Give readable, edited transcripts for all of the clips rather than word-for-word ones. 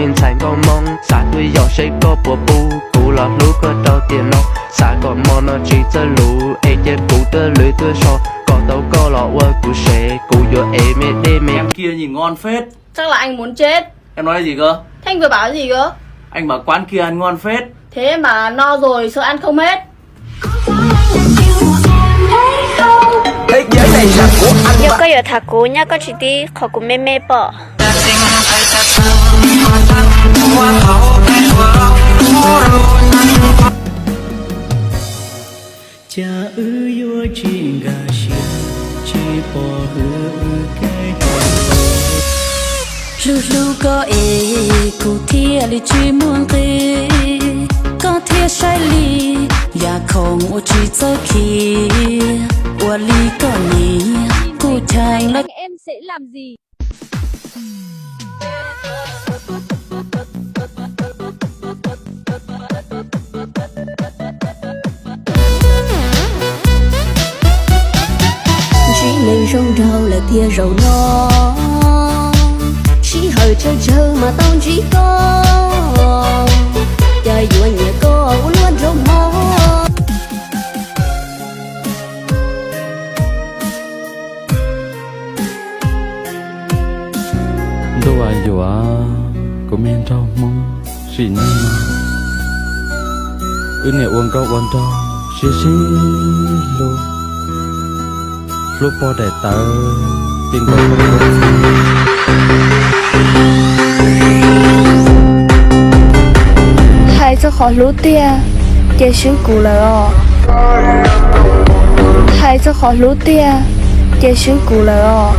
nên thành con mong xa tôi gió sẽ có bùa bu cú là lũ có đầu tiền nó xa có mong nó chỉ cho lũ ê chế bù tơ lưới tôi so có tàu có lọ ơ cú sẽ cú vô ê mê đê mê. Em kia nhìn ngon phết. Chắc là anh muốn chết. Em nói gì cơ? Thế anh vừa bảo gì cơ? Anh bảo quán kia ăn ngon phết. Thế mà no rồi sợ ăn không hết. Thế giới này là của anh. Yo có thả cố nhá, có chỉ đi khó của mê mê bỏ. cha ư yo chi ga shi chi po hư cái lu lu có e cụ thia li chi muôn kê có thia sai li ya không ô chi cho khi ô li có nhỉ cụ thành là Em sẽ làm gì? chỉ mình rong đầu là tia rầu nó chỉ hơi chơi chơi mà tao chỉ có trời dù anh nhớ có luôn rong mò đâu ai dù có men rau mong xin mà ư uống câu quan trọng xí xí luôn lúc po để tớ tiếng gọi Hai cho khó lú tia, kia xứ cụ là ọ. Hai cho khó lú tia, kia xứ cụ là ọ.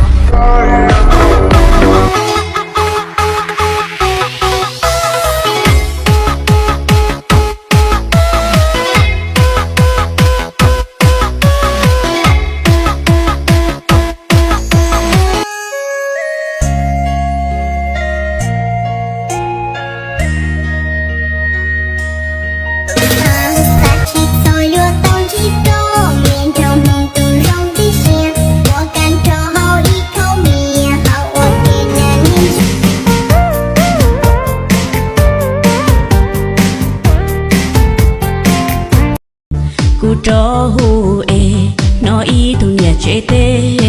cho hu e no i tu nia che te